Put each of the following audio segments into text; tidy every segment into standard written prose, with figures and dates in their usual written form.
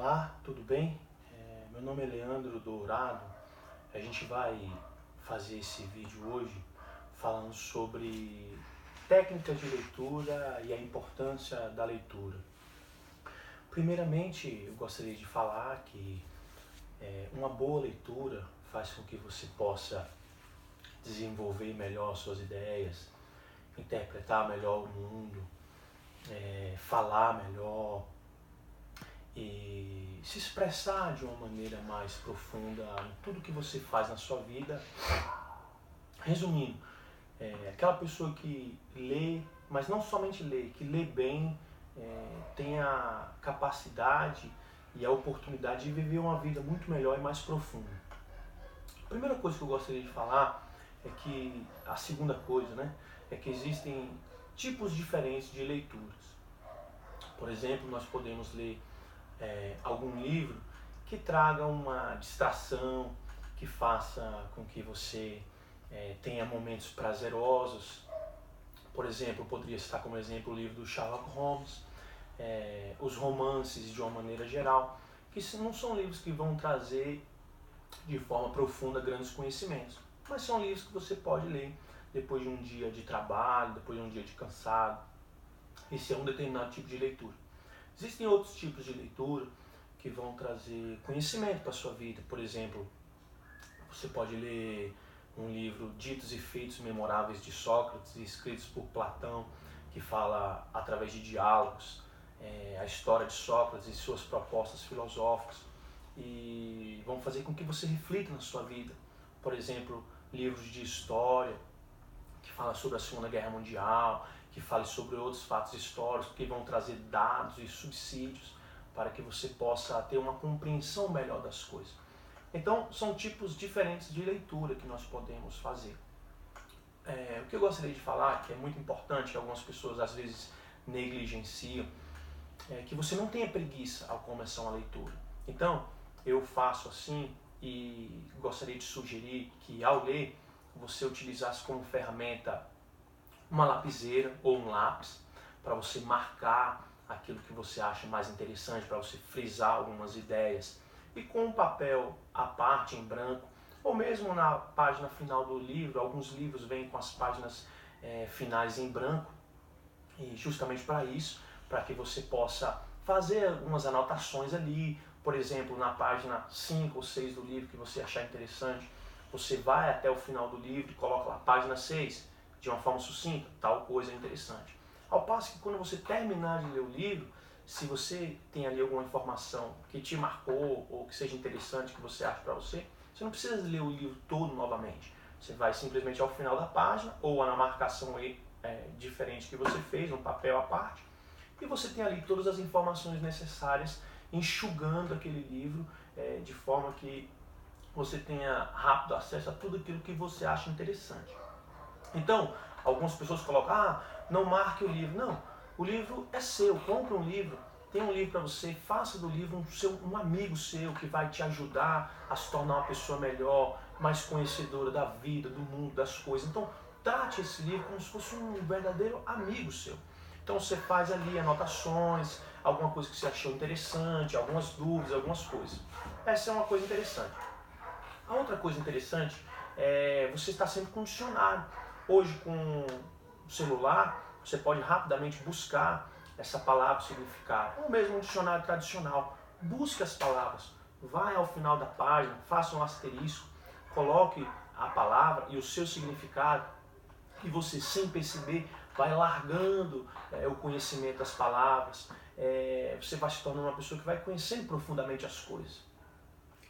Olá, tudo bem? Meu nome é Leandro Dourado. A gente vai fazer esse vídeo hoje falando sobre técnicas de leitura e a importância da leitura. Primeiramente, eu gostaria de falar que uma boa leitura faz com que você possa desenvolver melhor suas ideias, interpretar melhor o mundo, falar melhor e se expressar de uma maneira mais profunda em tudo que você faz na sua vida. Resumindo, aquela pessoa que lê, mas não somente lê, que lê bem, tem a capacidade e a oportunidade de viver uma vida muito melhor e mais profunda. A primeira coisa que eu gostaria de falar é que, a segunda coisa, né, é que existem tipos diferentes de leituras. Por exemplo, nós podemos ler algum livro que traga uma distração, que faça com que você tenha momentos prazerosos. Por exemplo, eu poderia citar como exemplo o livro do Sherlock Holmes, os romances de uma maneira geral, que não são livros que vão trazer de forma profunda grandes conhecimentos, mas são livros que você pode ler depois de um dia de trabalho, depois de um dia de cansado. Esse é um determinado tipo de leitura. Existem outros tipos de leitura que vão trazer conhecimento para a sua vida. Por exemplo, você pode ler um livro Ditos e Feitos Memoráveis de Sócrates, escritos por Platão, que fala através de diálogos a história de Sócrates e suas propostas filosóficas, e vão fazer com que você reflita na sua vida. Por exemplo, livros de história que falam sobre a Segunda Guerra Mundial, que falem sobre outros fatos históricos, que vão trazer dados e subsídios para que você possa ter uma compreensão melhor das coisas. Então, são tipos diferentes de leitura que nós podemos fazer. O que eu gostaria de falar, que é muito importante, que algumas pessoas às vezes negligenciam, é que você não tenha preguiça ao começar uma leitura. Então, eu faço assim e gostaria de sugerir que, ao ler, você utilizasse como ferramenta uma lapiseira ou um lápis para você marcar aquilo que você acha mais interessante, para você frisar algumas ideias, e com um papel à parte em branco, ou mesmo na página final do livro. Alguns livros vêm com as páginas finais em branco, e justamente para isso, para que você possa fazer algumas anotações ali. Por exemplo, na página 5 ou 6 do livro que você achar interessante, você vai até o final do livro e coloca lá, página 6, de uma forma sucinta, tal coisa é interessante. Ao passo que quando você terminar de ler o livro, se você tem ali alguma informação que te marcou ou que seja interessante, que você acha para você, você não precisa ler o livro todo novamente. Você vai simplesmente ao final da página ou na marcação diferente que você fez, um papel à parte, e você tem ali todas as informações necessárias, enxugando aquele livro de forma que você tenha rápido acesso a tudo aquilo que você acha interessante. Então, algumas pessoas colocam, não marque o livro. Não, o livro é seu, compre um livro, tenha um livro para você, faça do livro um amigo seu que vai te ajudar a se tornar uma pessoa melhor, mais conhecedora da vida, do mundo, das coisas. Então, trate esse livro como se fosse um verdadeiro amigo seu. Então você faz ali anotações, alguma coisa que você achou interessante, algumas dúvidas, algumas coisas. Essa é uma coisa interessante. A outra coisa interessante é você estar sempre com um dicionário. Hoje, com o celular, você pode rapidamente buscar essa palavra, significado. Ou mesmo um dicionário tradicional. Busque as palavras. Vai ao final da página, faça um asterisco, coloque a palavra e o seu significado, e você, sem perceber, vai largando o conhecimento das palavras. Você vai se tornando uma pessoa que vai conhecendo profundamente as coisas.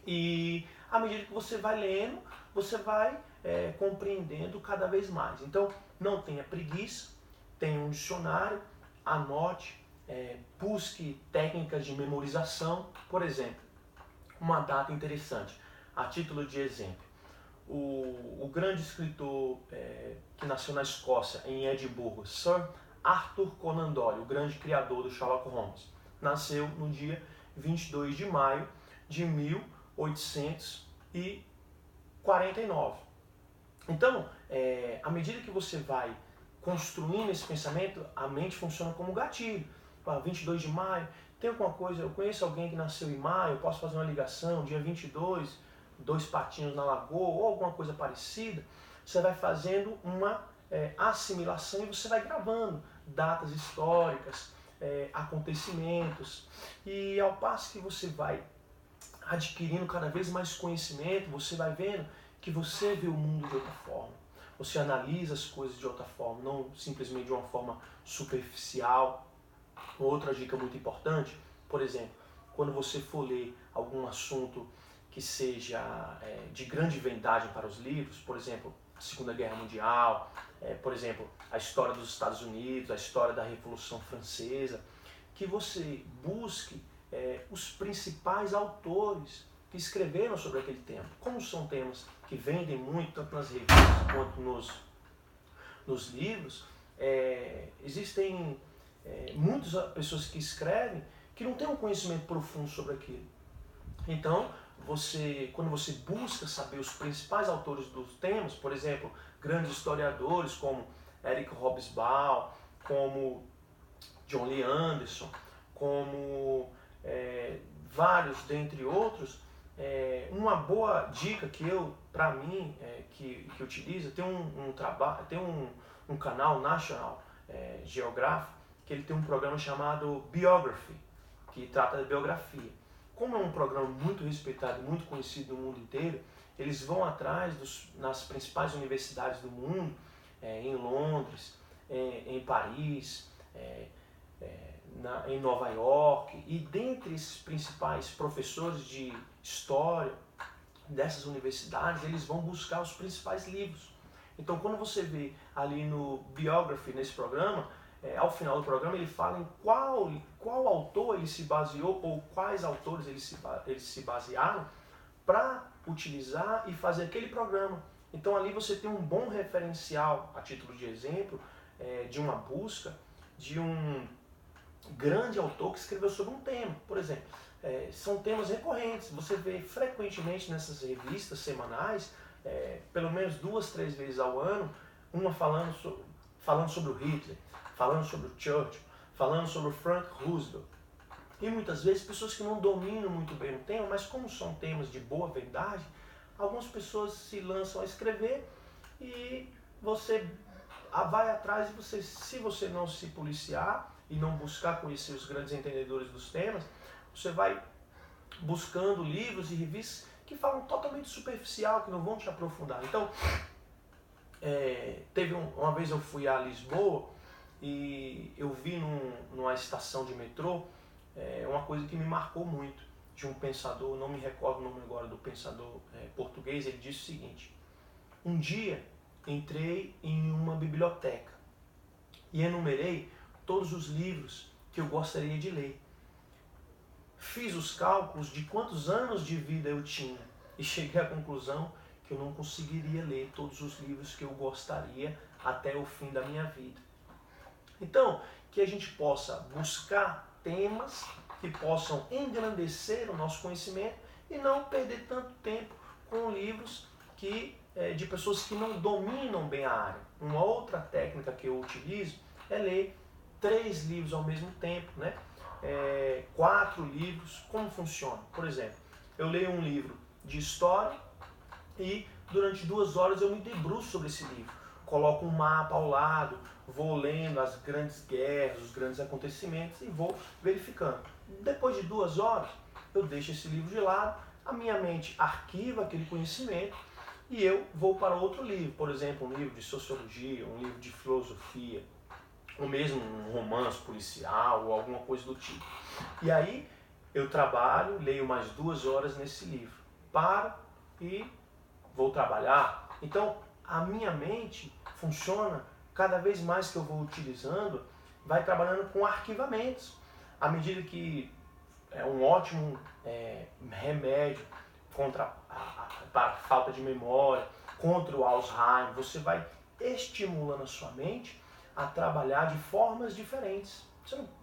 E à medida que você vai lendo, você vai compreendendo cada vez mais. Então, não tenha preguiça, tenha um dicionário, anote, busque técnicas de memorização. Por exemplo, uma data interessante, a título de exemplo. O grande escritor que nasceu na Escócia, em Edimburgo, Sir Arthur Conan Doyle, o grande criador do Sherlock Holmes, nasceu no dia 22 de maio de 1849. Então, à medida que você vai construindo esse pensamento, a mente funciona como gatilho. 22 de maio, tem alguma coisa, eu conheço alguém que nasceu em maio, eu posso fazer uma ligação, dia 22, 2 patinhos na lagoa, ou alguma coisa parecida. Você vai fazendo uma assimilação e você vai gravando datas históricas, acontecimentos. E ao passo que você vai adquirindo cada vez mais conhecimento, você vai vendo que você vê o mundo de outra forma. Você analisa as coisas de outra forma, não simplesmente de uma forma superficial. Outra dica muito importante, por exemplo, quando você for ler algum assunto que seja de grande vendagem para os livros, por exemplo, a Segunda Guerra Mundial, por exemplo, a história dos Estados Unidos, a história da Revolução Francesa, que você busque os principais autores que escreveram sobre aquele tema. Como são temas que vendem muito, tanto nas revistas quanto nos livros, existem muitas pessoas que escrevem que não têm um conhecimento profundo sobre aquilo. Então, quando você busca saber os principais autores dos temas, por exemplo, grandes historiadores como Eric Hobsbawm, como John Lee Anderson, como vários dentre outros, uma boa dica que para mim, que utilizo, tem um canal National Geographic, que ele tem um programa chamado Biography, que trata de biografia. Como é um programa muito respeitado, muito conhecido no mundo inteiro, eles vão atrás nas principais universidades do mundo, em Londres, em Paris, em Nova York, e dentre esses principais professores de história dessas universidades, eles vão buscar os principais livros. Então, quando você vê ali no Biography, nesse programa, ao final do programa, ele fala em qual autor ele se baseou, ou quais autores eles se basearam para utilizar e fazer aquele programa. Então, ali você tem um bom referencial, a título de exemplo, de uma busca de um grande autor que escreveu sobre um tema. Por exemplo, são temas recorrentes. Você vê frequentemente nessas revistas semanais, pelo menos 2, 3 vezes ao ano, uma falando sobre o Hitler, falando sobre o Churchill, falando sobre o Frank Roosevelt. E muitas vezes pessoas que não dominam muito bem o tema, mas como são temas de boa verdade, algumas pessoas se lançam a escrever e você vai atrás e se você não se policiar e não buscar conhecer os grandes entendedores dos temas, você vai buscando livros e revistas que falam totalmente superficial, que não vão te aprofundar. Então, uma vez eu fui a Lisboa e eu vi numa estação de metrô uma coisa que me marcou muito, de um pensador, não me recordo o nome agora do pensador português. Ele disse o seguinte: um dia entrei em uma biblioteca e enumerei todos os livros que eu gostaria de ler. Fiz os cálculos de quantos anos de vida eu tinha e cheguei à conclusão que eu não conseguiria ler todos os livros que eu gostaria até o fim da minha vida. Então, que a gente possa buscar temas que possam engrandecer o nosso conhecimento e não perder tanto tempo com livros de pessoas que não dominam bem a área. Uma outra técnica que eu utilizo é ler 3 livros ao mesmo tempo, 4 livros. Como funciona? Por exemplo, eu leio um livro de história e durante 2 horas eu me debruço sobre esse livro. Coloco um mapa ao lado, vou lendo as grandes guerras, os grandes acontecimentos e vou verificando. Depois de 2 horas, eu deixo esse livro de lado, a minha mente arquiva aquele conhecimento e eu vou para outro livro. Por exemplo, um livro de sociologia, um livro de filosofia, ou mesmo um romance policial ou alguma coisa do tipo. E aí eu trabalho, leio mais 2 horas nesse livro, paro e vou trabalhar. Então a minha mente funciona, cada vez mais que eu vou utilizando, vai trabalhando com arquivamentos. À medida que é um ótimo remédio para a falta de memória, contra o Alzheimer, você vai estimulando a sua mente a trabalhar de formas diferentes.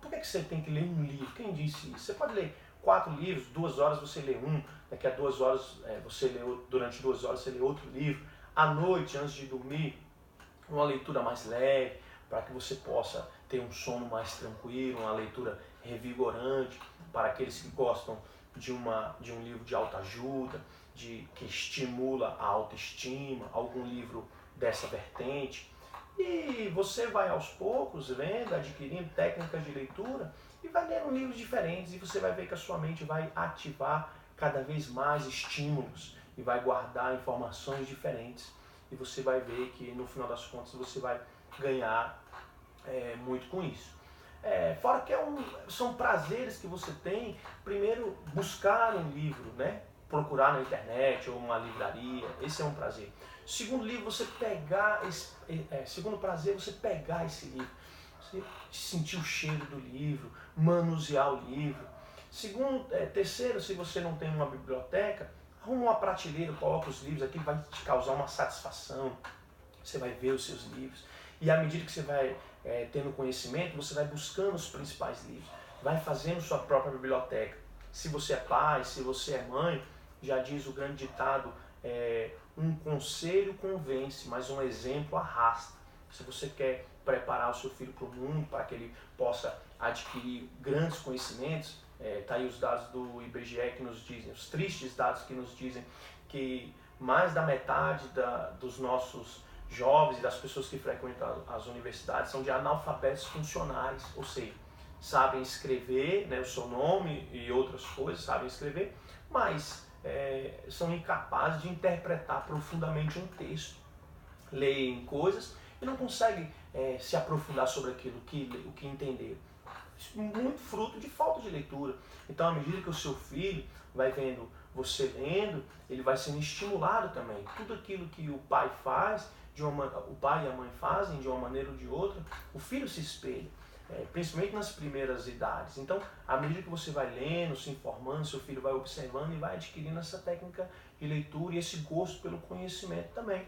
Por que você tem que ler um livro? Quem disse isso? Você pode ler 4 livros, 2 horas você lê um, daqui a 2 horas durante 2 horas você lê outro livro. À noite, antes de dormir, uma leitura mais leve, para que você possa ter um sono mais tranquilo, uma leitura revigorante, para aqueles que gostam de um livro de autoajuda, que estimula a autoestima, algum livro dessa vertente. E você vai aos poucos vendo, adquirindo técnicas de leitura e vai lendo livros diferentes, e você vai ver que a sua mente vai ativar cada vez mais estímulos e vai guardar informações diferentes, e você vai ver que no final das contas você vai ganhar muito com isso. Fora que são prazeres que você tem. Primeiro, buscar um livro, né? Procurar na internet ou uma livraria, esse é um prazer. Segundo segundo prazer, você pegar esse livro, você sentir o cheiro do livro, manusear o livro. Terceiro, se você não tem uma biblioteca, arruma uma prateleira, coloca os livros, aquilo vai te causar uma satisfação. Você vai ver os seus livros, e à medida que você vai tendo conhecimento, você vai buscando os principais livros, vai fazendo sua própria biblioteca. Se você é pai, se você é mãe, já diz o grande ditado, um conselho convence, mas um exemplo arrasta. Se você quer preparar o seu filho para o mundo, para que ele possa adquirir grandes conhecimentos, tá aí os dados do IBGE que nos dizem, os tristes dados que nos dizem que mais da metade dos nossos jovens e das pessoas que frequentam as universidades são de analfabetos funcionais, ou seja, sabem escrever, né, o seu nome e outras coisas, sabem escrever, mas são incapazes de interpretar profundamente um texto. Leem coisas e não conseguem se aprofundar sobre aquilo, o que entenderam. Muito fruto de falta de leitura. Então, à medida que o seu filho vai vendo você lendo, ele vai sendo estimulado também. Tudo aquilo que o pai faz, o pai e a mãe fazem de uma maneira ou de outra, o filho se espelha, principalmente nas primeiras idades. Então, à medida que você vai lendo, se informando, seu filho vai observando e vai adquirindo essa técnica de leitura e esse gosto pelo conhecimento também.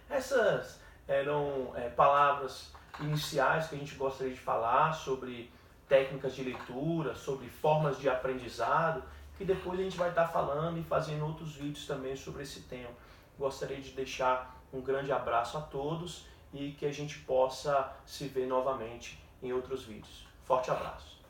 Essas eram palavras iniciais que a gente gostaria de falar sobre técnicas de leitura, sobre formas de aprendizado, que depois a gente vai estar falando e fazendo outros vídeos também sobre esse tema. Gostaria de deixar um grande abraço a todos e que a gente possa se ver novamente em outros vídeos. Forte abraço!